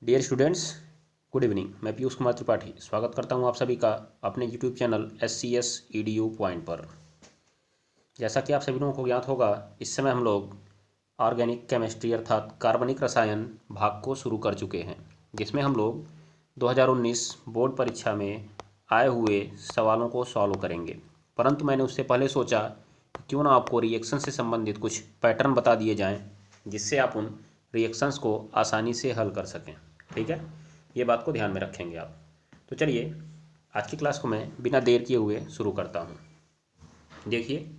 Dear students, good evening. मैं पीयूष कुमार त्रिपाठी स्वागत करता हूं आप सभी का अपने YouTube channel SCS EDU point पर। जैसा कि आप सभी लोगों को ज्ञात होगा, इस समय हम लोग ऑर्गेनिक केमिस्ट्री अर्थात कार्बनिक रसायन भाग को शुरू कर चुके हैं, जिसमें हम लोग 2019 बोर्ड परीक्षा में आए हुए सवालों को सॉल्व करेंगे। परंतु मैंने उससे पहले सोचा कि क्यों ना आपको रिएक्शन से संबंधित कुछ पैटर्न बता दिए जाएँ, जिससे आप उन रिएक्शंस को आसानी से हल कर सकें। ठीक है, ये बात को ध्यान में रखेंगे आप। तो चलिए आज की क्लास को मैं बिना देर किए हुए शुरू करता हूँ। देखिए,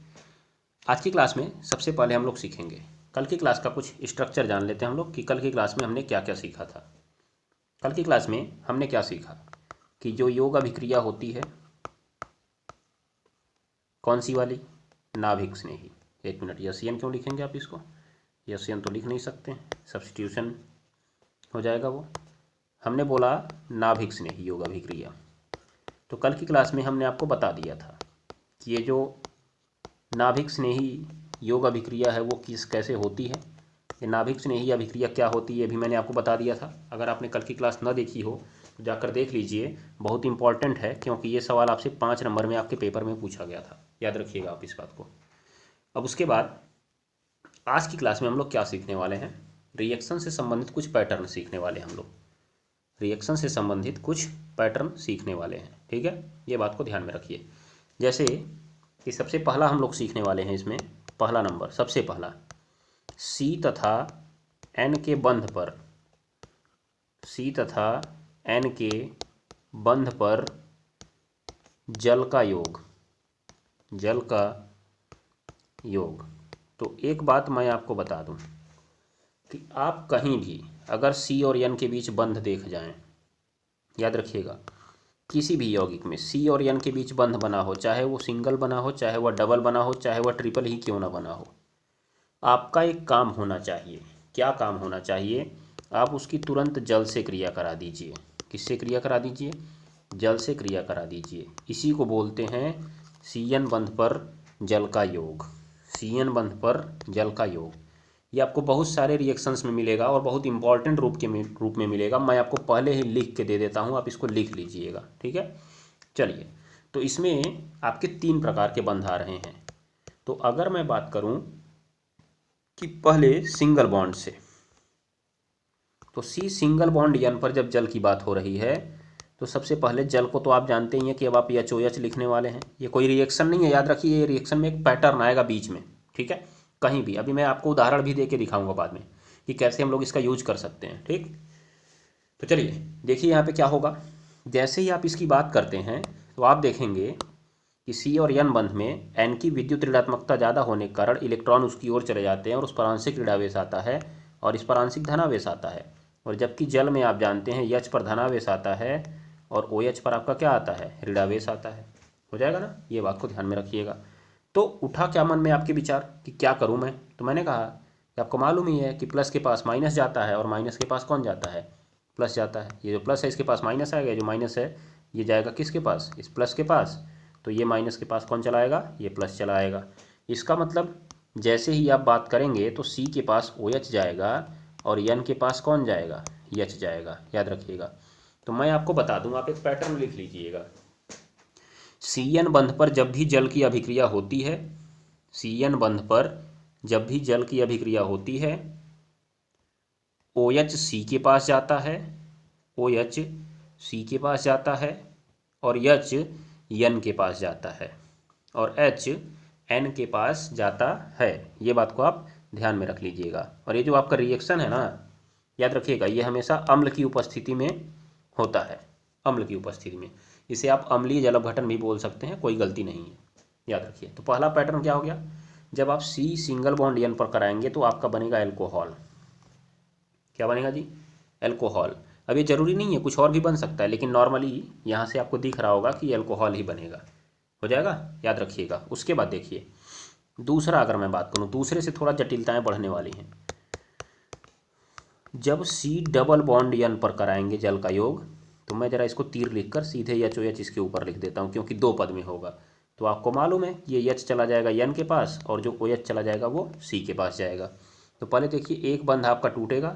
आज की क्लास में सबसे पहले हम लोग सीखेंगे, कल की क्लास का कुछ स्ट्रक्चर जान लेते हैं हम लोग कि कल की क्लास में हमने क्या क्या सीखा था। कल की क्लास में हमने क्या सीखा कि जो योग अभिक्रिया होती है, कौन सी वाली, नाभिक स्नेही। एक मिनट, यसियन क्यों लिखेंगे आप इसको, यसियन तो लिख नहीं सकते, सब्स्टिट्यूशन हो जाएगा वो। हमने बोला नाभिक स्नेही योग अभिक्रिया। तो कल की क्लास में हमने आपको बता दिया था कि ये जो नाभिक स्नेही योग अभिक्रिया है वो कैसे होती है। ये नाभिक स्नेही अभिक्रिया क्या होती है ये भी मैंने आपको बता दिया था। अगर आपने कल की क्लास न देखी हो तो जाकर देख लीजिए, बहुत इंपॉर्टेंट है, क्योंकि ये सवाल आपसे 5 नंबर में आपके पेपर में पूछा गया था। याद रखिएगा आप इस बात को। अब उसके बाद आज की क्लास में हम लोग क्या सीखने वाले हैं, रिएक्शन से संबंधित कुछ पैटर्न सीखने वाले हैं हम लोग। रिएक्शन से संबंधित कुछ पैटर्न सीखने वाले हैं। ठीक है, ये बात को ध्यान में रखिए। जैसे कि सबसे पहला हम लोग सीखने वाले हैं, इसमें पहला नंबर, सबसे पहला, C तथा N के बंध पर, C तथा N के बंध पर जल का योग, जल का योग। तो एक बात मैं आपको बता दूं कि आप कहीं भी अगर C और N के बीच बंध देख जाएं, याद रखिएगा, किसी भी यौगिक में C और N के बीच बंध बना हो, चाहे वो सिंगल बना हो, चाहे वह डबल बना हो, चाहे वह ट्रिपल ही क्यों ना बना हो, आपका एक काम होना चाहिए। क्या काम होना चाहिए? आप उसकी तुरंत जल से क्रिया करा दीजिए। किससे क्रिया करा दीजिए? जल से क्रिया करा दीजिए। इसी को बोलते हैं CN बंध पर जल का योग। CN बंध पर जल का योग ये आपको बहुत सारे रिएक्शंस में मिलेगा और बहुत इंपॉर्टेंट रूप में मिलेगा। मैं आपको पहले ही लिख के दे देता हूँ, आप इसको लिख लीजिएगा। ठीक है, चलिए। तो इसमें आपके 3 प्रकार के बंध आ रहे हैं। तो अगर मैं बात करूँ कि पहले सिंगल बॉन्ड से, तो C सिंगल बॉन्ड N पर जब जल की बात हो रही है तो सबसे पहले जल को तो आप जानते ही हैं कि अब आप HOH लिखने वाले हैं। ये कोई रिएक्शन नहीं है, याद रखिए, ये रिएक्शन में एक पैटर्न आएगा बीच में। ठीक है, कहीं भी। अभी मैं आपको उदाहरण भी दे के दिखाऊंगा बाद में कि कैसे हम लोग इसका यूज कर सकते हैं। ठीक, तो चलिए देखिए यहाँ पे क्या होगा। जैसे ही आप इसकी बात करते हैं तो आप देखेंगे कि C और N बंध में N की विद्युत ऋणात्मकता ज़्यादा होने के कारण इलेक्ट्रॉन उसकी ओर चले जाते हैं और उस पर आंशिक ऋणावेश आता है और इस पर आंशिक धनावेश आता है। और जबकि जल में आप जानते हैं H पर धनावेश आता है और OH पर आपका क्या आता है, ऋणावेश आता है। हो जाएगा ना, ये बात को ध्यान में रखिएगा। तो उठा क्या मन में आपके विचार कि क्या करूं मैं? तो मैंने कहा कि आपको मालूम ही है कि प्लस के पास माइनस जाता है और माइनस के पास कौन जाता है, प्लस जाता है। ये जो प्लस है इसके पास माइनस आएगा, जो माइनस है ये जाएगा किसके पास, इस प्लस के पास। तो ये माइनस के पास कौन चला आएगा, ये प्लस चला आएगा। इसका मतलब जैसे ही आप बात करेंगे तो C के पास OH जाएगा और N के पास कौन जाएगा, H जाएगा। याद रखिएगा। तो मैं आपको बता दूं, आप एक पैटर्न लिख लीजिएगा। CN बंध पर जब भी जल की अभिक्रिया होती है, CN बंध पर जब भी जल की अभिक्रिया होती है, OH C के पास जाता है, OH C के पास जाता है और H N के पास जाता है और H N के पास जाता है। ये बात को आप ध्यान में रख लीजिएगा। और ये जो आपका रिएक्शन है ना, याद रखिएगा, ये हमेशा अम्ल की उपस्थिति में होता है। अम्ल की उपस्थिति में इसे आप अम्लीय जल अपघटन भी बोल सकते हैं, कोई गलती नहीं है। याद रखिए। तो पहला पैटर्न क्या हो गया, जब आप C सिंगल बॉन्ड N पर कराएंगे तो आपका बनेगा एल्कोहल। क्या बनेगा जी, एल्कोहल। अब ये जरूरी नहीं है, कुछ और भी बन सकता है, लेकिन नॉर्मली यहाँ से आपको दिख रहा होगा कि एल्कोहल ही बनेगा। हो जाएगा, याद रखिएगा। उसके बाद देखिए दूसरा, अगर मैं बात करूँ, दूसरे से थोड़ा जटिलताएं बढ़ने वाली हैं। जब C डबल बॉन्ड N पर कराएंगे जल का योग, तो मैं ज़रा इसको तीर लिखकर सीधे HOH इसके ऊपर लिख देता हूँ, क्योंकि 2 पद में होगा। तो आपको मालूम है ये H चला जाएगा N के पास और जो OH चला जाएगा वो C के पास जाएगा। तो पहले देखिए एक बंध आपका टूटेगा,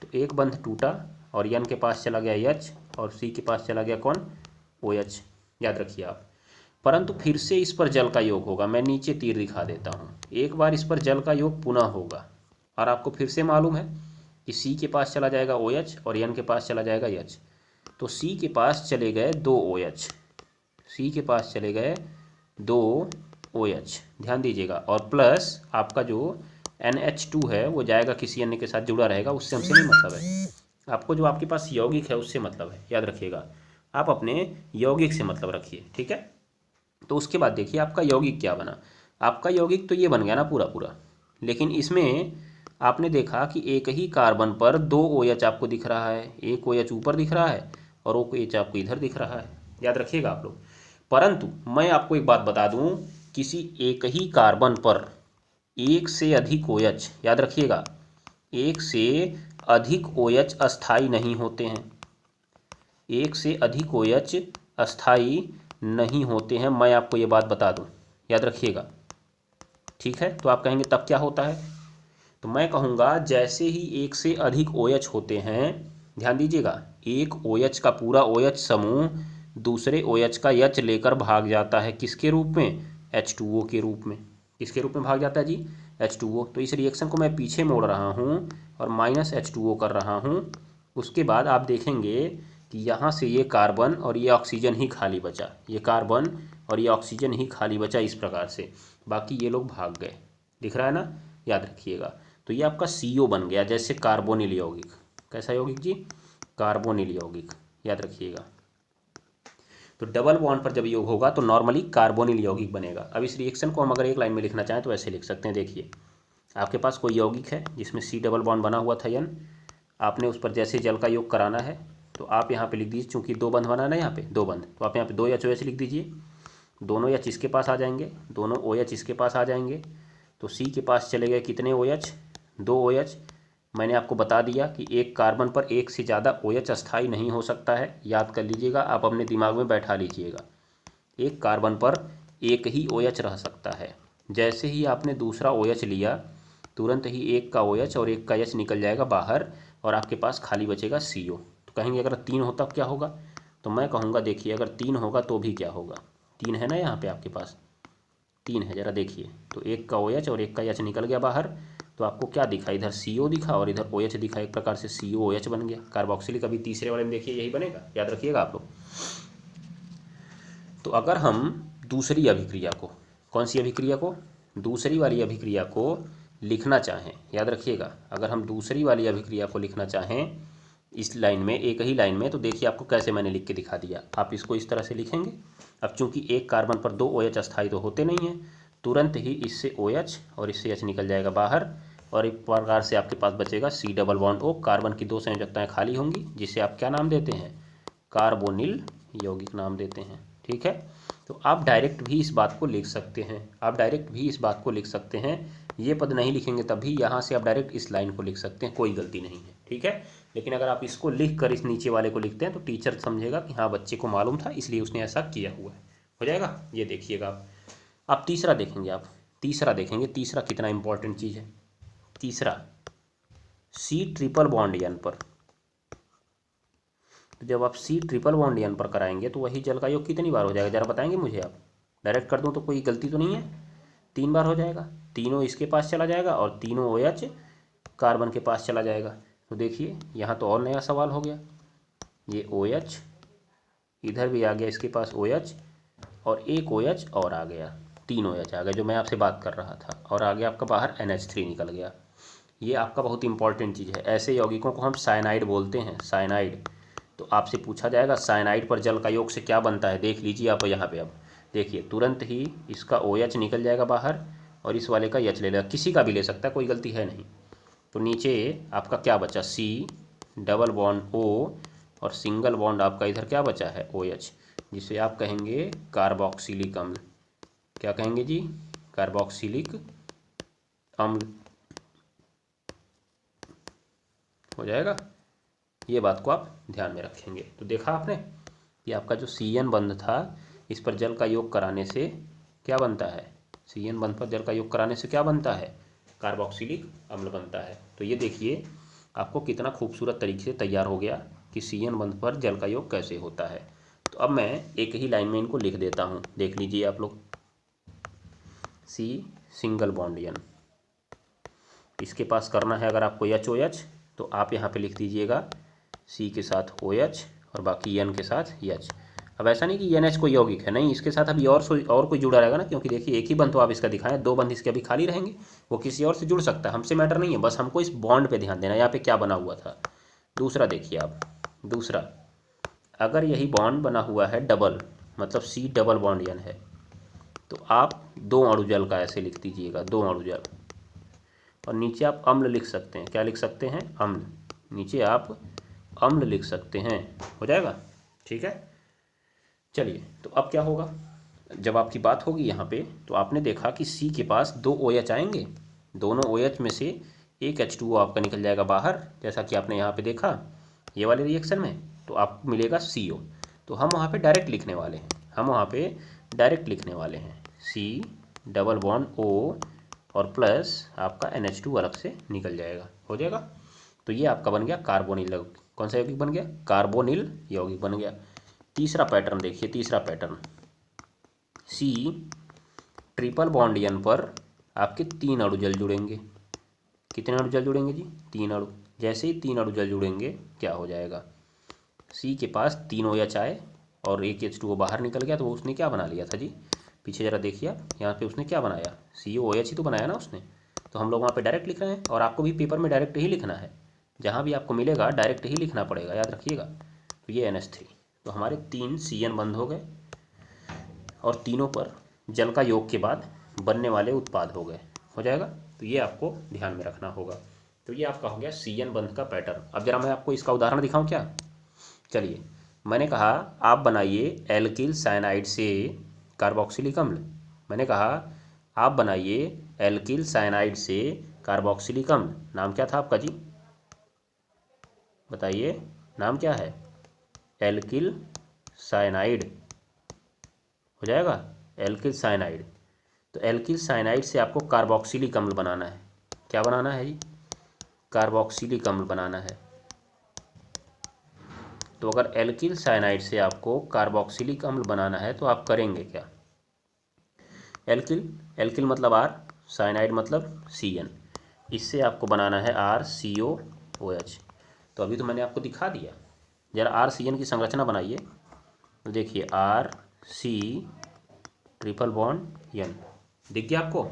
तो एक बंध टूटा और N के पास चला गया H और C के पास चला गया कौन, OH, याद रखिए आप। परंतु फिर से इस पर जल का योग होगा, मैं नीचे तीर दिखा देता हूँ। एक बार इस पर जल का योग पुनः होगा और आपको फिर से मालूम है कि C के पास चला जाएगा OH और N के पास चला जाएगा H। तो C के पास चले गए 2 OH, C के पास चले गए 2 OH, ध्यान दीजिएगा, और प्लस आपका जो NH2 है वो जाएगा किसी अन्य के साथ जुड़ा रहेगा, उससे हमसे नहीं मतलब है। आपको जो आपके पास यौगिक है उससे मतलब है, याद रखिएगा। आप अपने यौगिक से मतलब रखिए, ठीक है। तो उसके बाद देखिए आपका यौगिक क्या बना। आपका यौगिक तो ये बन गया ना पूरा पूरा, लेकिन इसमें आपने देखा कि एक ही कार्बन पर 2 OH आपको दिख रहा है, एक OH ऊपर दिख रहा है और OH आपको इधर दिख रहा है, याद रखिएगा आप लोग। परंतु मैं आपको एक बात बता दूं, किसी एक ही कार्बन पर एक से अधिक OH, याद रखिएगा, एक से अधिक OH अस्थाई नहीं होते हैं, एक से अधिक OH अस्थाई नहीं होते हैं, मैं आपको ये बात बता दूं, याद रखिएगा, ठीक है। तो आप कहेंगे तब क्या होता है, तो मैं कहूँगा जैसे ही एक से अधिक OH होते हैं, ध्यान दीजिएगा, एक OH का पूरा OH समूह दूसरे OH का H लेकर भाग जाता है, किसके रूप में, H2O के रूप में। किसके रूप में भाग जाता है जी, H2O। तो इस रिएक्शन को मैं पीछे मोड़ रहा हूँ और -H2O कर रहा हूँ। उसके बाद आप देखेंगे कि यहाँ से ये कार्बन और ये ऑक्सीजन ही खाली बचा, ये कार्बन और ये ऑक्सीजन ही खाली बचा इस प्रकार से, बाकी ये लोग भाग गए, दिख रहा है ना, याद रखिएगा। तो ये आपका CO बन गया, जैसे कार्बोनिल यौगिक। कैसा यौगिक जी, कार्बोनिल यौगिक, याद रखिएगा। तो डबल बॉन्ड पर जब योग होगा तो नॉर्मली कार्बोनिल यौगिक बनेगा। अब इस रिएक्शन को हम अगर एक लाइन में लिखना चाहें तो ऐसे लिख सकते हैं, देखिए आपके पास कोई यौगिक है जिसमें C डबल बॉन्ड बना हुआ था N, आपने उस पर जैसे जल का योग कराना है तो आप यहाँ पे लिख दीजिए, चूंकि 2 बंध बनाना है यहाँ पे 2 बंध, तो आप यहाँ पे 2 HOH लिख दीजिए, दोनों H इसके पास आ जाएंगे, दोनों OH इसके पास आ जाएंगे। तो C के पास चले गए कितने OH, 2 OH। मैंने आपको बता दिया कि एक कार्बन पर एक से ज़्यादा OH अस्थाई नहीं हो सकता है, याद कर लीजिएगा, आप अपने दिमाग में बैठा लीजिएगा। एक कार्बन पर एक ही OH रह सकता है। जैसे ही आपने दूसरा OH लिया तुरंत ही एक का OH और एक का H निकल जाएगा बाहर और आपके पास खाली बचेगा CO। तो कहेंगे अगर 3 होता क्या होगा, तो मैं कहूँगा देखिए अगर 3 होगा तो भी क्या होगा, 3 है ना यहाँ पे आपके पास, 3 है, ज़रा देखिए, तो एक का OH और एक का H निकल गया बाहर, तो आपको क्या दिखा, इधर CO दिखा और इधर OH दिखा, एक प्रकार से COOH बन गया कार्बोक्सिलिक। अभी तीसरे वाले में देखिए यही बनेगा, याद रखिएगा आप लोग। तो अगर हम दूसरी अभिक्रिया को, कौन सी अभिक्रिया को, दूसरी वाली अभिक्रिया को लिखना चाहें, याद रखिएगा, अगर हम दूसरी वाली अभिक्रिया को लिखना चाहें इस लाइन में, एक ही लाइन में, तो देखिए आपको कैसे मैंने लिख के दिखा दिया। आप इसको इस तरह से लिखेंगे। अब चूंकि एक कार्बन पर 2 OH अस्थाई तो होते नहीं हैं, तुरंत ही इससे OH और इससे H निकल जाएगा बाहर और एक प्रकार से आपके पास बचेगा C double bond O। Carbon की 2 संयोजकताएं खाली होंगी, जिसे आप क्या नाम देते हैं, कार्बोनिल यौगिक नाम देते हैं, ठीक है। तो आप डायरेक्ट भी इस बात को लिख सकते हैं, आप डायरेक्ट भी इस बात को लिख सकते हैं, ये पद नहीं लिखेंगे तब भी यहाँ से आप डायरेक्ट इस लाइन को लिख सकते हैं, कोई गलती नहीं है, ठीक है। लेकिन अगर आप इसको लिख कर इस नीचे वाले को लिखते हैं तो टीचर समझेगा कि हाँ बच्चे को मालूम था इसलिए उसने ऐसा किया हुआ है, हो जाएगा। ये देखिएगा आप तीसरा देखेंगे, आप तीसरा देखेंगे, तीसरा कितना इंपॉर्टेंट चीज़ है। तीसरा C ट्रिपल बॉन्ड N पर, तो जब आप C ट्रिपल बॉन्ड N पर कराएंगे तो वही जल का योग कितनी बार हो जाएगा, ज़रा बताएंगे मुझे आप। डायरेक्ट कर दूं तो कोई गलती तो नहीं है, 3 बार हो जाएगा, तीनों इसके पास चला जाएगा और तीनों OH कार्बन के पास चला जाएगा। तो देखिए यहाँ तो और नया सवाल हो गया, ये OH इधर भी आ गया इसके पास OH और एक OH और आ गया, 3 OH आ गए जो मैं आपसे बात कर रहा था, और आ गया आपका बाहर NH3 निकल गया। ये आपका बहुत इंपॉर्टेंट चीज़ है, ऐसे यौगिकों को हम साइनाइड बोलते हैं, साइनाइड। तो आपसे पूछा जाएगा साइनाइड पर जल का योग से क्या बनता है, देख लीजिए आप यहाँ पे। अब देखिए तुरंत ही इसका OH निकल जाएगा बाहर और इस वाले का H ले लेगा, किसी का भी ले सकता है, कोई गलती है नहीं। तो नीचे आपका क्या बचा, C डबल बॉन्ड O और सिंगल बॉन्ड आपका इधर क्या बचा है, OH, जिसे आप कहेंगे कार्बोक्सिलिक अम्ल। क्या कहेंगे जी, कार्बोक्सिलिक अम्ल, हो जाएगा। ये बात को आप ध्यान में रखेंगे। तो देखा आपने कि आपका जो CN बंध था इस पर जल का योग कराने से क्या बनता है, CN बंध पर जल का योग कराने से क्या बनता है, कार्बोक्सिलिक अम्ल बनता है। तो ये देखिए आपको कितना खूबसूरत तरीके से तैयार हो गया कि CN बंध पर जल का योग कैसे होता है। तो अब मैं एक ही लाइन में इनको लिख देता हूँ, देख लीजिए आप लोग। C सिंगल बॉन्ड N, इसके पास करना है अगर आपको HOH तो आप यहाँ पे लिख दीजिएगा C के साथ OH और बाकी N के साथ H। अब ऐसा नहीं कि NH कोई यौगिक है, नहीं, इसके साथ अभी और कोई जुड़ा रहेगा ना, क्योंकि देखिए एक ही बंध तो आप इसका दिखाएं, 2 बंध इसके अभी खाली रहेंगे, वो किसी और से जुड़ सकता है, हमसे मैटर नहीं है, बस हमको इस बॉन्ड पे ध्यान देना है यहाँ पे क्या बना हुआ था। दूसरा देखिए आप, दूसरा अगर यही बॉन्ड बना हुआ है डबल, मतलब C डबल बॉन्ड N है, तो आप 2 अणु जल का ऐसे लिख दीजिएगा, 2 अणु जल, और नीचे आप अम्ल लिख सकते हैं, क्या लिख सकते हैं, अम्ल, नीचे आप अम्ल लिख सकते हैं, हो जाएगा, ठीक है। चलिए, तो अब क्या होगा, जब आपकी बात होगी यहाँ पे, तो आपने देखा कि C के पास 2 OH आएंगे, दोनों OH में से एक H2O आपका निकल जाएगा बाहर, जैसा कि आपने यहाँ पे देखा ये वाले रिएक्शन में, तो आपको मिलेगा CO। तो हम वहाँ पे डायरेक्ट लिखने वाले हैं, C डबल बॉन्ड O और प्लस आपका NH2 अलग से निकल जाएगा, हो जाएगा। तो ये आपका बन गया कार्बोनिल यौगिक, कौन सा यौगिक बन गया, कार्बोनिल यौगिक बन गया। तीसरा पैटर्न देखिए, तीसरा pattern, C triple bond N पर आपके 3 अणु जल जुड़ेंगे, कितने अणु जल जुड़ेंगे जी, 3 अणु। जैसे ही 3 अणु जल जुड़ेंगे क्या हो जाएगा, C के पास 3 OH आए और एक H2O बाहर निकल गया, तो उसने क्या बना लिया था जी, पीछे ज़रा देखिए आप, यहाँ पे उसने क्या बनाया, COOH ही तो बनाया ना उसने। तो हम लोग वहाँ पे डायरेक्ट लिख रहे हैं, और आपको भी पेपर में डायरेक्ट ही लिखना है, जहाँ भी आपको मिलेगा डायरेक्ट ही लिखना पड़ेगा, याद रखिएगा। तो ये NH3, तो हमारे 3 CN बंद हो गए, और तीनों पर जल का योग के बाद बनने वाले उत्पाद हो गए, हो जाएगा। तो ये आपको ध्यान में रखना होगा। तो ये आपका हो गया CN बंध का पैटर्न। अब जरा मैं आपको इसका उदाहरण दिखाऊं क्या, चलिए, मैंने कहा आप बनाइए एल्किल साइनाइड से कार्बोक्सिलिक अम्ल, मैंने कहा आप बनाइए एल्किल साइनाइड से कार्बोक्सिलिक अम्ल, नाम क्या था आपका जी, बताइए नाम क्या है, एल्किल साइनाइड, हो जाएगा, एल्किल साइनाइड। तो एल्किल साइनाइड से आपको कार्बोक्सिलिक अम्ल बनाना है, क्या बनाना है जी, कार्बोक्सिलिक अम्ल बनाना है। तो अगर एल्किल साइनाइड से आपको कार्बोक्सिलिक अम्ल बनाना है तो आप करेंगे क्या, एल्किल, एल्किल मतलब R, साइनाइड मतलब CN, इससे आपको बनाना है RCOOH। तो अभी तो मैंने आपको दिखा दिया, जरा RCN की संरचना बनाइए, तो देखिए RC ट्रिपल बॉन्ड N, दिख गया आपको,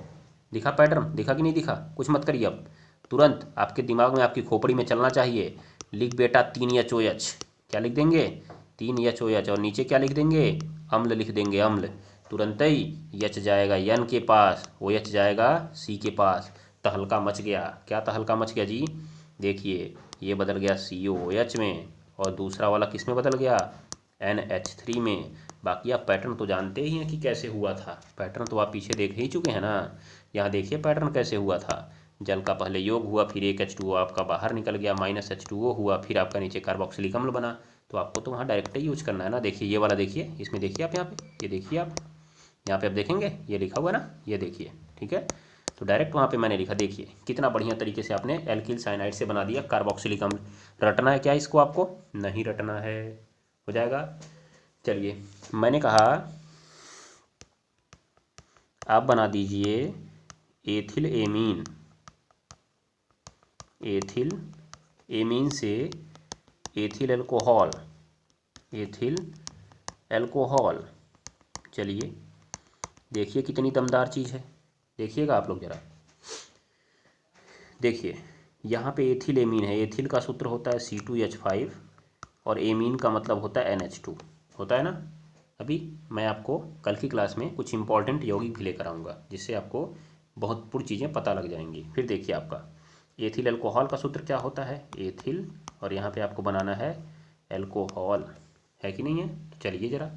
दिखा पैटर्न, दिखा कि नहीं दिखा, कुछ मत करिए अब, तुरंत आपके दिमाग में, आपकी खोपड़ी में चलना चाहिए, लिख बेटा 3HOH, क्या लिख देंगे, 3HOH, और नीचे क्या लिख देंगे, अम्ल लिख देंगे, अम्ल, तुरंत ही H जाएगा N के पास, OH जाएगा C के पास, तहलका मच गया, क्या तहलका मच गया जी, देखिए ये बदल गया COOH में, और दूसरा वाला किस में बदल गया, NH3 में। बाकी आप पैटर्न तो जानते ही हैं कि कैसे हुआ था, पैटर्न तो आप पीछे देख ही चुके हैं ना, यहाँ देखिए पैटर्न कैसे हुआ था, जल का पहले योग हुआ, फिर एक H2O आपका बाहर निकल गया, -H2O हुआ, फिर आपका नीचे कार्बोक्सिलिक अम्ल बना। तो आपको तो वहाँ डायरेक्ट ही यूज करना है ना, देखिए ये वाला देखिए, इसमें देखिए आप, यहाँ पे ये देखिए आप, यहाँ पे आप देखेंगे ये लिखा हुआ है ना, ये देखिए, ठीक है। तो डायरेक्ट वहाँ पे मैंने लिखा, देखिए कितना बढ़िया तरीके से आपने एल्किल साइनाइड से बना दिया कार्बोक्सिलिक अम्ल। रटना है क्या इसको, आपको नहीं रटना है, हो जाएगा। चलिए, मैंने कहा आप बना दीजिए एथिल एमीन, एथिल एमीन से एथिल एल्कोहल, एथिल एल्कोहल। चलिए देखिए कितनी दमदार चीज़ है, देखिएगा आप लोग ज़रा, देखिए यहाँ पे एथिल एमीन है, एथिल का सूत्र होता है C2H5 और एमीन का मतलब होता है NH2, होता है ना। अभी मैं आपको कल की क्लास में कुछ इंपॉर्टेंट यौगिक भी लेकर आऊँगा, जिससे आपको बहुत पूरी चीज़ें पता लग जाएंगी। फिर देखिए आपका एथिल अल्कोहल का सूत्र क्या होता है, एथिल, और यहाँ पे आपको बनाना है एल्कोहल, है कि नहीं है। तो चलिए ज़रा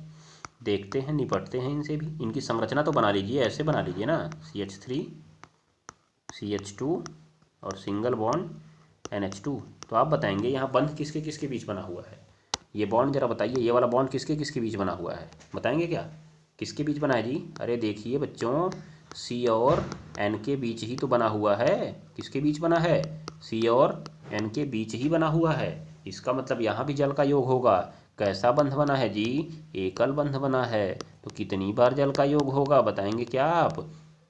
देखते हैं, निपटते हैं इनसे भी, इनकी संरचना तो बना लीजिए, ऐसे बना लीजिए ना, CH3 CH2 और सिंगल बॉन्ड NH2। तो आप बताएंगे यहाँ बंध किसके किसके बीच बना हुआ है, ये बॉन्ड जरा बताइए, ये वाला बॉन्ड किसके किसके बीच बना हुआ है, बताएंगे क्या, किसके बीच बना है जी, अरे देखिए बच्चों, C और N के बीच ही तो बना हुआ है, किसके बीच बना है, C और एन के बीच ही बना हुआ है, इसका मतलब यहाँ भी जल का योग होगा। कैसा बंध बना है जी? एकल बंध बना है। तो कितनी बार जल का योग होगा बताएंगे क्या आप?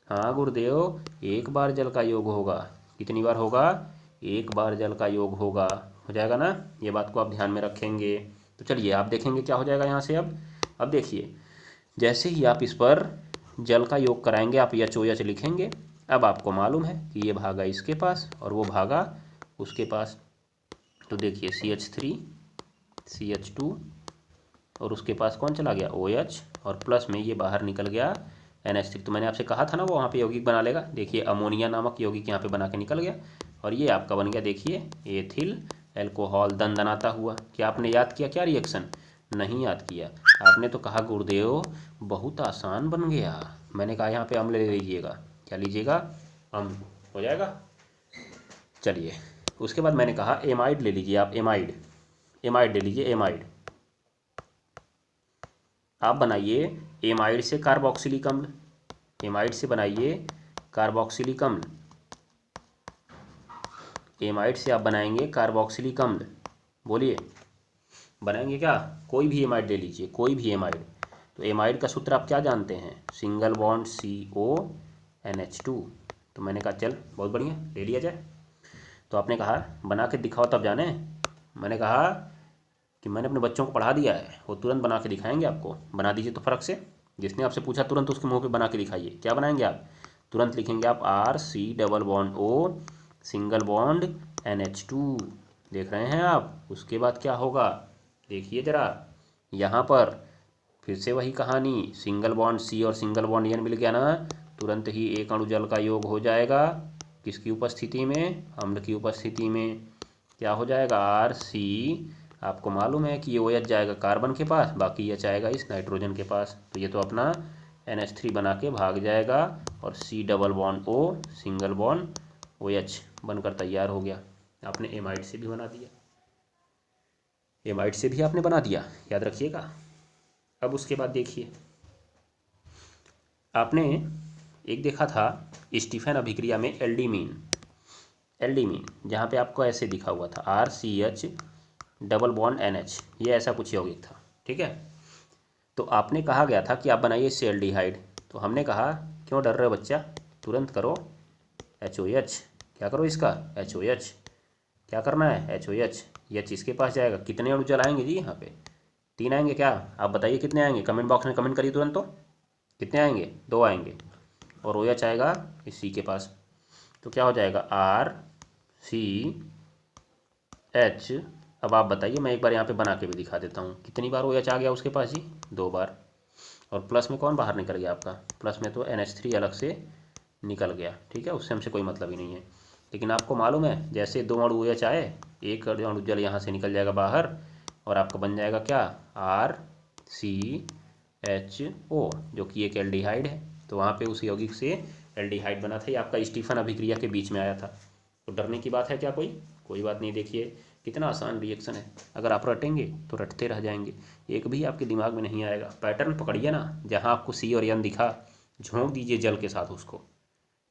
हाँ गुरुदेव, एक बार जल का योग होगा। कितनी बार होगा? एक बार जल का योग होगा। हो जाएगा ना? ये बात को आप ध्यान में रखेंगे। तो चलिए आप देखेंगे क्या हो जाएगा यहाँ से। अब देखिए, जैसे ही आप इस पर जल का योग कराएंगे, आप एच ओ एच लिखेंगे। अब आपको मालूम है कि ये भागा इसके पास और वो भागा उसके पास। तो देखिए CH3 CH2 और उसके पास कौन चला गया? OH, और प्लस में ये बाहर निकल गया NH3। तो मैंने आपसे कहा था ना वो वहाँ पे यौगिक बना लेगा। देखिए अमोनिया नामक यौगिक यहाँ पे बना के निकल गया और ये आपका बन गया देखिए एथिल एल्कोहल दनदनाता हुआ। क्या आपने याद किया क्या रिएक्शन? नहीं याद किया। आपने तो कहा गुरुदेव बहुत आसान बन गया। मैंने कहा यहाँ पे अम्ल ले लीजिएगा। क्या लीजिएगा? अम्ल। हो जाएगा। चलिए उसके बाद मैंने कहा एमाइड ले लीजिए आप। एमाइड ले लीजिए। एमाइड आप बनाइए एमाइड से कार्बोक्सिलिक अम्ल। एमाइड से बनाइए कार्बोक्सिलिक अम्ल। एमाइड से आप बनाएंगे कार्बोक्सिलिक अम्ल। बोलिए बनाएंगे क्या? कोई भी एमाइड ले लीजिए, कोई भी एमाइड। तो एमाइड का सूत्र आप क्या जानते हैं? Single bond CONH2। तो मैंने कहा चल बहुत बढ़िया, ले लिया जाए। तो आपने कहा बना के दिखाओ तब जाने। मैंने कहा कि मैंने अपने बच्चों को पढ़ा दिया है, वो तुरंत बना के दिखाएंगे आपको। बना दीजिए तो फर्क से। जिसने आपसे पूछा तुरंत उसके मुंह पे बना के दिखाइए। क्या बनाएंगे आप? तुरंत लिखेंगे आप RC double bond O single bond NH2। देख रहे हैं आप? उसके बाद क्या होगा देखिए ज़रा, यहाँ पर फिर से वही कहानी। सिंगल बॉन्ड C और सिंगल बॉन्ड N मिल गया ना, तुरंत ही एक अणु जल का योग हो जाएगा। किसकी उपस्थिति में? अम्ल की उपस्थिति में। क्या हो जाएगा? RC। आपको मालूम है कि ये OH जाएगा कार्बन के पास, बाकी H आएगा इस नाइट्रोजन के पास। तो ये तो अपना NH3 बना के भाग जाएगा और C double bond O single bond OH बनकर तैयार हो गया। आपने एमाइड से भी बना दिया, एमाइड से भी आपने बना दिया, याद रखिएगा। अब उसके बाद देखिए, आपने एक देखा था स्टीफन अभिक्रिया में एल्डीमीन, जहाँ पे आपको ऐसे दिखा हुआ था RCH डबल बॉन्ड NH, ये ऐसा कुछ यौगिक था। ठीक है। तो आपने कहा गया था कि आप बनाइए इससे एल्डिहाइड। तो हमने कहा क्यों डर रहे हो बच्चा, तुरंत करो HOH। क्या करो इसका? HOH। क्या करना है? HOH। H इसके पास जाएगा। कितने अणु जल आएंगे जी यहाँ पे? 3 आएंगे। क्या आप बताइए कितने आएंगे? कमेंट बॉक्स में कमेंट करिए तुरंत। तो कितने आएंगे? 2 आएंगे और OH आएगा इस C के पास। तो क्या हो जाएगा? RCH। अब आप बताइए, मैं एक बार यहाँ पे बना के भी दिखा देता हूँ। कितनी बार OH आ गया उसके पास जी? 2 बार। और प्लस में कौन बाहर निकल गया आपका? प्लस में तो NH3 अलग से निकल गया। ठीक है, उससे हमसे कोई मतलब ही नहीं है। लेकिन आपको मालूम है जैसे 2 अणु OH आए, एक अणु जल यहाँ से निकल जाएगा बाहर और आपका बन जाएगा क्या? RCHO, जो कि एक एल्डिहाइड है। तो वहाँ पे उस यौगिक से एल्डिहाइड बना था। ये आपका स्टीफन अभिक्रिया के बीच में आया था। तो डरने की बात है क्या कोई बात नहीं। देखिए कितना आसान रिएक्शन है, अगर आप रटेंगे तो रटते रह जाएंगे, एक भी आपके दिमाग में नहीं आएगा। पैटर्न पकड़िए ना, जहाँ आपको C और N दिखा झोंक दीजिए जल के साथ उसको।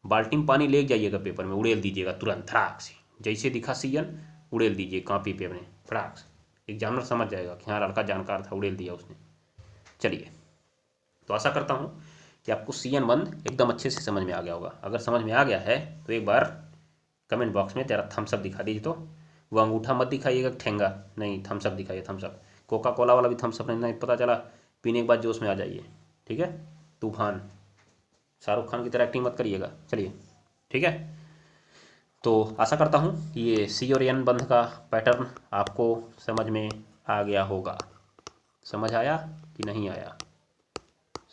बाल्टी में पानी ले जाइएगा, पेपर में उड़ेल दीजिएगा तुरंत फटाक से। जैसे दिखा CN उड़ेल दीजिए कॉपी पे अपने फटाक से। एग्जामिनर समझ जाएगा कि हाँ लड़का जानकार था, उड़ेल दिया उसने। चलिए, तो आशा करता हूँ कि आपको CN बंद एकदम अच्छे से समझ में आ गया होगा। अगर समझ में आ गया है तो एक बार कमेंट बॉक्स में जरा थम्सअप दिखा दीजिए। तो वो अंगूठा मत दिखाइएगा, ठेंगा नहीं, थम्सअप दिखाइए, थम्सअप। कोका कोला वाला भी थम्सअप नहीं, पता चला पीने के बाद जोश में आ जाइए। ठीक है, तूफान शाहरुख खान की तरह एक्टिंग मत करिएगा। चलिए ठीक है। तो आशा करता हूँ कि ये C और N बंध का पैटर्न आपको समझ में आ गया होगा। समझ आया कि नहीं आया?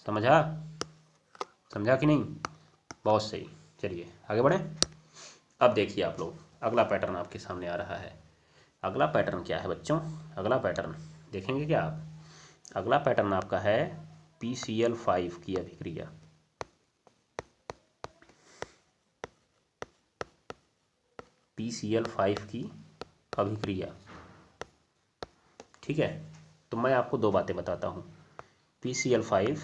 समझा कि नहीं? बहुत सही। चलिए आगे बढ़ें। अब देखिए आप लोग, अगला पैटर्न आपके सामने आ रहा है। अगला पैटर्न क्या है बच्चों? अगला पैटर्न देखेंगे क्या आप? अगला पैटर्न आपका है PCl5 की अभिक्रिया। PCl5 की अभिक्रिया। ठीक है, तो मैं आपको 2 बातें बताता हूँ। PCl5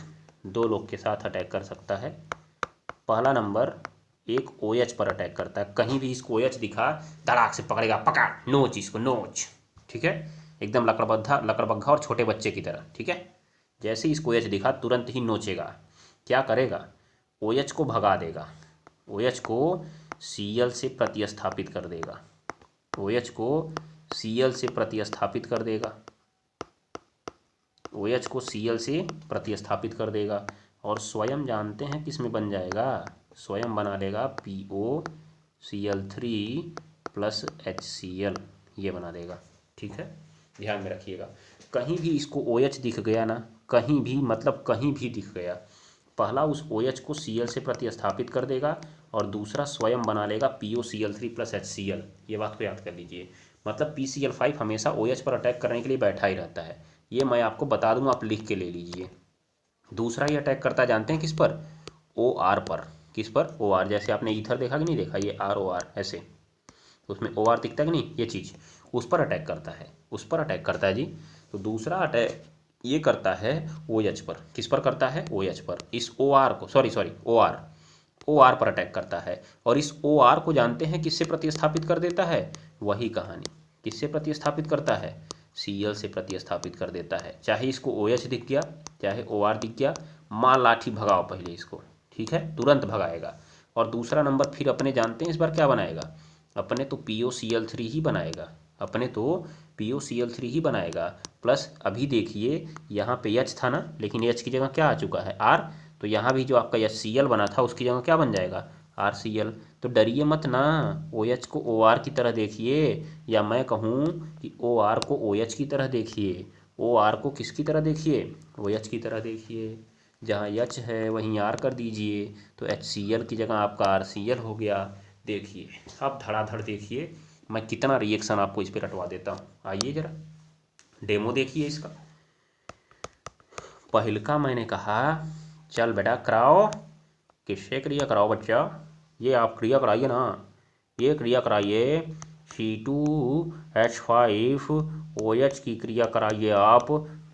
2 लोग के साथ अटैक कर सकता है। पहला नंबर एक OH पर अटैक करता है। कहीं भी इसको OH दिखा धड़ाक से पकड़ेगा, पकड़, नोच इसको, नोच। ठीक है, एकदम लकड़बग्घा और छोटे बच्चे की तरह। ठीक है, जैसे ही इसको OH दिखा तुरंत ही नोचेगा। क्या करेगा, OH को भगा देगा, OH को Cl से प्रतिस्थापित कर देगा, OH को Cl से प्रतिस्थापित कर देगा, OH को Cl से प्रतिस्थापित कर देगा और स्वयं जानते हैं किस में बन जाएगा, स्वयं बना लेगा POCl3 प्लस HCl, ये बना देगा। ठीक है, ध्यान में रखिएगा। कहीं भी इसको OH दिख गया ना, कहीं भी मतलब कहीं भी दिख गया, पहला उस OH को Cl से प्रतिस्थापित कर देगा और दूसरा स्वयं बना लेगा POCl3 प्लस HCl। ये बात को याद कर लीजिए। मतलब PCl5 हमेशा OH पर अटैक करने के लिए बैठा ही रहता है। ये मैं आपको बता दूंगा, आप लिख के ले लीजिए। दूसरा ही अटैक करता है, जानते हैं किस पर, OR पर। किस पर, OR। जैसे आपने ईथर देखा कि नहीं देखा, ये ROR ऐसे, उसमें OR दिखता है कि नहीं, ये चीज़ उस पर अटैक करता है, उस पर अटैक करता है जी। तो दूसरा अटैक ये करता है OH पर। किस पर करता है, OH पर। इस OR को, सॉरी OR पर अटैक करता है और इस OR को जानते हैं किससे प्रतिस्थापित कर देता है, वही कहानी, किससे प्रतिस्थापित करता है, Cl से प्रतिस्थापित कर देता है। चाहे इसको OH दिख गया चाहे OR दिख गया, मार लाठी भगाओ पहले इसको। ठीक है, तुरंत भगाएगा। और दूसरा नंबर फिर अपने जानते हैं इस बार क्या बनाएगा, अपने तो POCl3 ही बनाएगा, अपने तो POCl3 ही बनाएगा। प्लस अभी देखिए यहाँ पे H था ना, लेकिन H की जगह क्या आ चुका है, R। तो यहाँ भी जो आपका HCl बना था उसकी जगह क्या बन जाएगा, RCl। तो डरिए मत ना, OH को OR की तरह देखिए, या मैं कहूँ कि OR को OH की तरह देखिए, OR को किसकी तरह देखिए, OH की तरह देखिए। जहाँ H है वहीं R कर दीजिए, तो HCl की जगह आपका RCl हो गया। देखिए अब धड़ाधड़ देखिए मैं कितना रिएक्शन आपको इस पर रटवा देता हूँ। आइए जरा डेमो देखिए इसका। पहिलका मैंने कहा चल बेटा कराओ, किससे क्रिया कराओ बच्चा, ये आप क्रिया कराइए ना, ये क्रिया कराइए C2H5OH की क्रिया कराइए आप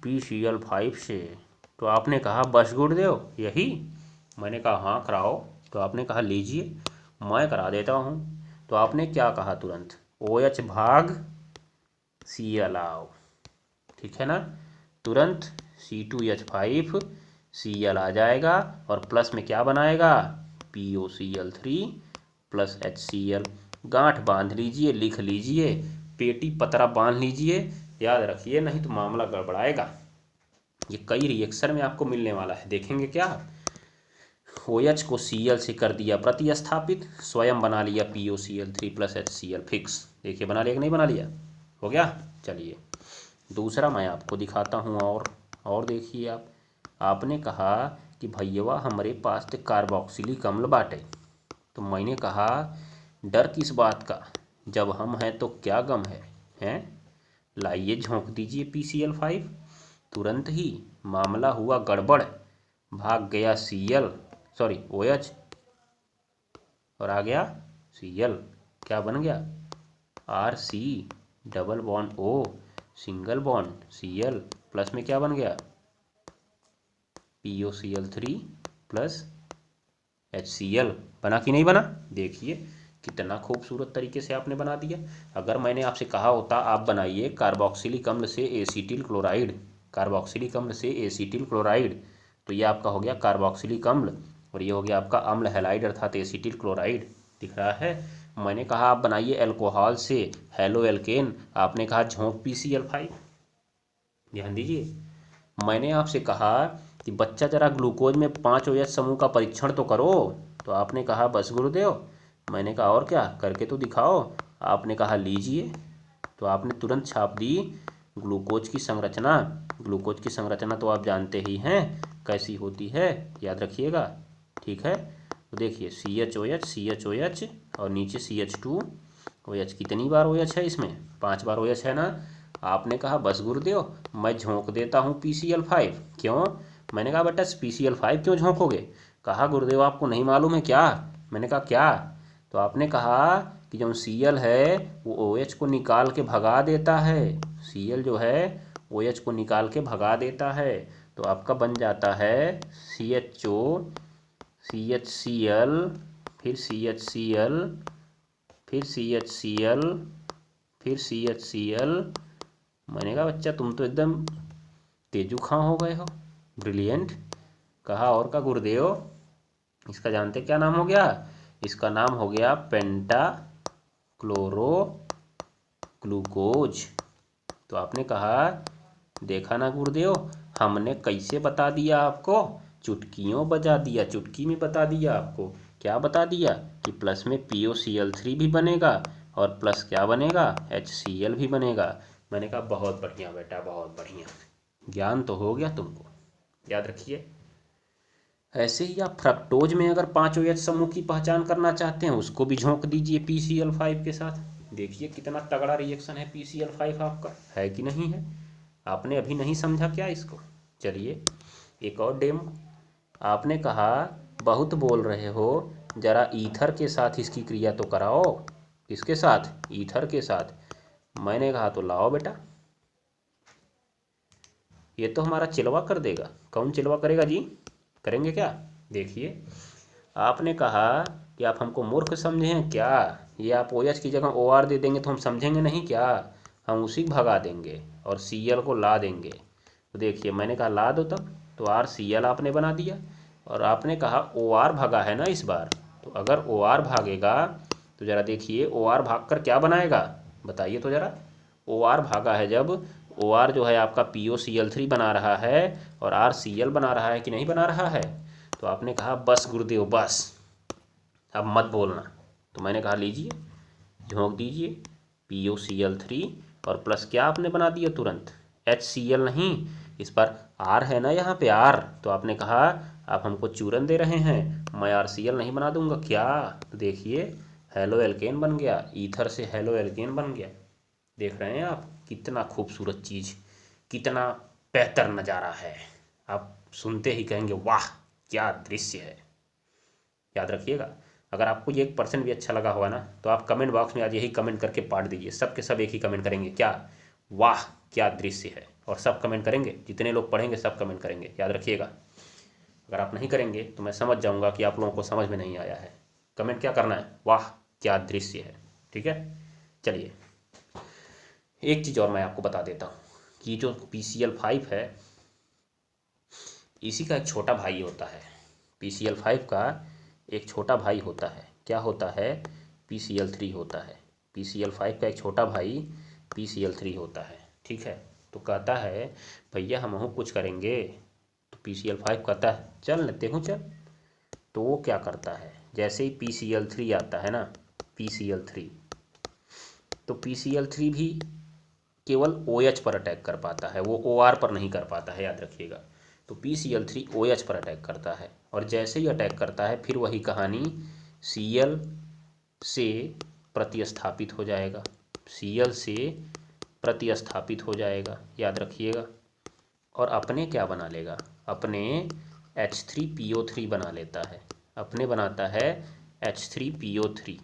PCl5 से। तो आपने कहा बस गुरुदेव यही, मैंने कहा हाँ कराओ। तो आपने कहा लीजिए मैं करा देता हूँ। तो आपने क्या कहा तुरंत, OH भाग Cl आओ। ठीक है ना, तुरंत C2H5Cl आ जाएगा और प्लस में क्या बनाएगा, POCl3 प्लस HCl। गांठ बांध लीजिए, लिख लीजिए, पेटी पतरा बांध लीजिए, याद रखिए नहीं तो मामला गड़बड़ाएगा। ये कई रिएक्शन में आपको मिलने वाला है, देखेंगे क्या। OH को Cl से कर दिया प्रतिस्थापित, स्वयं बना लिया POCl3 प्लस HCl फिक्स। देखिए बना लिया कि नहीं बना लिया, हो गया। चलिए दूसरा मैं आपको दिखाता हूँ। और देखिए आपने कहा कि भैया हमारे पास तो कार्बोक्सिलिक अम्ल बाटे। तो मैंने कहा डर किस बात का, जब हम हैं तो क्या गम है, हैं। लाइए झोंक दीजिए PCl5। तुरंत ही मामला हुआ गड़बड़, भाग गया OH और आ गया Cl। क्या बन गया, RC double bond O single bond Cl, plus में क्या बन गया POCl3 प्लस HCl। बना कि नहीं बना, देखिए कितना खूबसूरत तरीके से आपने बना दिया। अगर मैंने आपसे कहा होता आप बनाइए कार्बोक्सिलिक अम्ल से एसीटिल क्लोराइड, कार्बोक्सिलिक अम्ल से एसीटिल क्लोराइड, तो ये आपका हो गया कार्बोक्सिलिक अम्ल और ये हो गया आपका अम्ल हैलाइड अर्थात एसीटिल क्लोराइड। दिख रहा है। मैंने कहा आप बनाइए एल्कोहल से हेलो एल्केन, आपने कहा झोंक PCl5। ध्यान दीजिए, मैंने आपसे कहा कि बच्चा जरा ग्लूकोज में 5 OH समूह का परीक्षण तो करो, तो आपने कहा बस गुरुदेव। मैंने कहा और क्या, करके तो दिखाओ। आपने कहा लीजिए, तो आपने तुरंत छाप दी ग्लूकोज की संरचना। ग्लूकोज की संरचना तो आप जानते ही हैं कैसी होती है, याद रखिएगा। ठीक है, तो देखिए CHOH और नीचे CH2OH। कितनी बार OH है इसमें, 5 बार OH है ना। आपने कहा बस गुरुदेव मैं झोंक देता हूँ PCl5। क्यों, मैंने कहा बेटा PCl5 क्यों झोंकोगे। कहा गुरुदेव आपको नहीं मालूम है क्या। मैंने कहा क्या। तो आपने कहा कि जो Cl है वो OH को निकाल के भगा देता है, Cl जो है OH को निकाल के भगा देता है। तो आपका बन जाता है CHO CHCl फिर CHCl, फिर CHCl, फिर CHCl। मैंने कहा बच्चा तुम तो एकदम तेजू खां हो गए हो, ब्रिलियंट। कहा और का गुरुदेव, इसका जानते क्या नाम हो गया? इसका नाम हो गया पेंटा क्लोरो ग्लूकोज। तो आपने कहा देखा ना गुरुदेव, हमने कैसे बता दिया आपको, चुटकियों बजा दिया, चुटकी में बता दिया आपको। क्या बता दिया कि प्लस में POCl3 भी बनेगा और प्लस क्या बनेगा, HCl भी बनेगा। मैंने कहा बहुत बढ़िया बेटा, बहुत बढ़िया, ज्ञान तो हो गया तुमको, याद रखिए। ऐसे ही आप फ्रक्टोज में अगर 5 OH समूह की पहचान करना चाहते हैं, उसको भी झोंक दीजिए PCl5 के साथ। देखिए कितना तगड़ा रिएक्शन है PCl5 आपका, है कि नहीं है? आपने अभी नहीं समझा क्या इसको? चलिए एक और डेमो। आपने कहा बहुत बोल रहे हो, जरा ईथर के साथ इसकी क्रिया तो कराओ। किसके साथ? ईथर के साथ। मैंने कहा तो लाओ बेटा, ये तो हमारा चिलवा कर देगा। कौन चिलवा करेगा जी? करेंगे क्या? देखिए, आपने कहा कि आप हमको मूर्ख समझे हैं क्या? ये आप OH की जगह OR दे देंगे तो हम समझेंगे नहीं क्या? हम उसी भगा देंगे और Cl को ला देंगे। तो देखिए मैंने कहा ला दो तब, तो RCl आपने बना दिया। और आपने कहा OR भागा है ना इस बार, तो अगर OR भागेगा तो ज़रा देखिए OR भाग कर क्या बनाएगा, बताइए तो ज़रा। OR भागा है जब, OR जो है आपका POCl3 बना रहा है और RCl बना रहा है कि नहीं बना रहा है? तो आपने कहा बस गुरुदेव बस, अब मत बोलना। तो मैंने कहा लीजिए झोंक दीजिए POCl3 और प्लस क्या आपने बना दिया तुरंत, HCl नहीं, इस पर R है ना यहाँ पे R। तो आपने कहा आप हमको चूरन दे रहे हैं, मैं RCl नहीं बना दूंगा क्या? तो देखिए हेलो एल्केन बन गया, ईथर से हेलो एल्केन बन गया। देख रहे हैं आप कितना खूबसूरत चीज़, कितना बेहतर नज़ारा है। आप सुनते ही कहेंगे वाह क्या दृश्य है। याद रखिएगा, अगर आपको ये 1% भी अच्छा लगा होगा ना, तो आप कमेंट बॉक्स में आज यही कमेंट करके पाट दीजिए। सब के सब एक ही कमेंट करेंगे, क्या? वाह क्या दृश्य है। और सब कमेंट करेंगे, जितने लोग पढ़ेंगे सब कमेंट करेंगे, याद रखिएगा। अगर आप नहीं करेंगे तो मैं समझ जाऊंगा कि आप लोगों को समझ में नहीं आया है। कमेंट क्या करना है? वाह क्या दृश्य है। ठीक है, चलिए एक चीज़ और मैं आपको बता देता हूँ कि जो PCl5 है, इसी का एक छोटा भाई होता है। PCl5 का एक छोटा भाई होता है, क्या होता है? PCl3 होता है। PCl5 का एक छोटा भाई PCl3 होता है। ठीक है, तो कहता है भैया हम कुछ करेंगे, तो PCl5 कहता है चल लेते हूँ चल। तो वो क्या करता है, जैसे ही PCl3 आता है ना, PCl3, तो PCl3 भी केवल OH पर अटैक कर पाता है, वो OR पर नहीं कर पाता है, याद रखिएगा। तो PCl3 OH पर अटैक करता है, और जैसे ही अटैक करता है फिर वही कहानी, Cl से प्रतिस्थापित हो जाएगा, Cl से प्रतिस्थापित हो जाएगा, याद रखिएगा। और अपने क्या बना लेगा, अपने H3PO3 बना लेता है, अपने बनाता है H3PO3।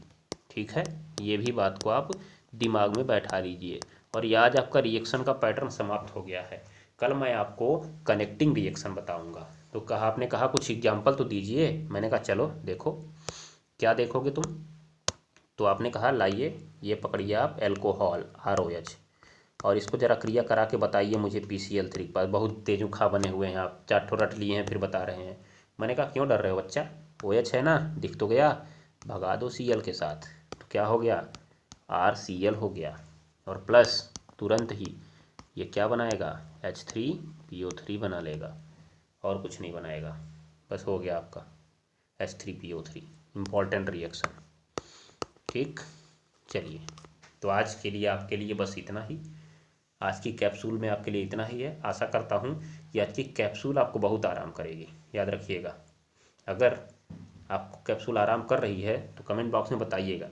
ठीक है, ये भी बात को आप दिमाग में बैठा लीजिए। और ये आज आपका रिएक्शन का पैटर्न समाप्त हो गया है। कल मैं आपको कनेक्टिंग रिएक्शन बताऊंगा। तो कहा आपने कहा कुछ एग्जाम्पल तो दीजिए, मैंने कहा चलो देखो। क्या देखोगे तुम? तो आपने कहा लाइए ये पकड़िए आप एल्कोहल ROH, और इसको ज़रा क्रिया करा के बताइए मुझे PCl3 के पास। बहुत तेजुखा बने हुए हैं आप, 4 ठो रट लिए हैं फिर बता रहे हैं। मैंने कहा क्यों डर रहे हो बच्चा, OH है ना, दिख तो गया, भगा दो Cl के साथ। तो क्या हो गया, RCl हो गया, और प्लस तुरंत ही ये क्या बनाएगा, H3PO3 बना लेगा, और कुछ नहीं बनाएगा। बस हो गया आपका H3PO3, इम्पॉर्टेंट रिएक्शन। ठीक, चलिए तो आज के लिए आपके लिए बस इतना ही। आज की कैप्सूल में आपके लिए इतना ही है। आशा करता हूँ कि आज की कैप्सूल आपको बहुत आराम करेगी, याद रखिएगा। अगर आपको कैप्सूल आराम कर रही है तो कमेंट बॉक्स में बताइएगा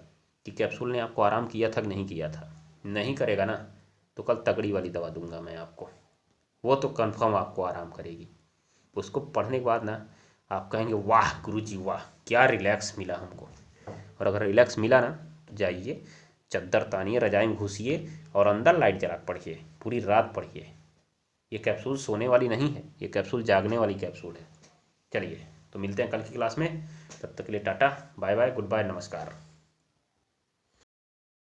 कि कैप्सूल ने आपको आराम किया था कि नहीं किया था। नहीं करेगा ना, तो कल तगड़ी वाली दवा दूंगा मैं आपको, वो तो कंफर्म आपको आराम करेगी। उसको पढ़ने के बाद ना आप कहेंगे वाह गुरुजी वाह क्या रिलैक्स मिला हमको। और अगर रिलैक्स मिला ना, तो जाइए चद्दर तानिए, रजाई में घुसिए और अंदर लाइट जला के पढ़िए, पूरी रात पढ़िए। ये कैप्सूल सोने वाली नहीं है, ये कैप्सूल जागने वाली कैप्सूल है। चलिए। तो मिलते हैं कल की क्लास में, तब तक के लिए tata bye bye good bye नमस्कार।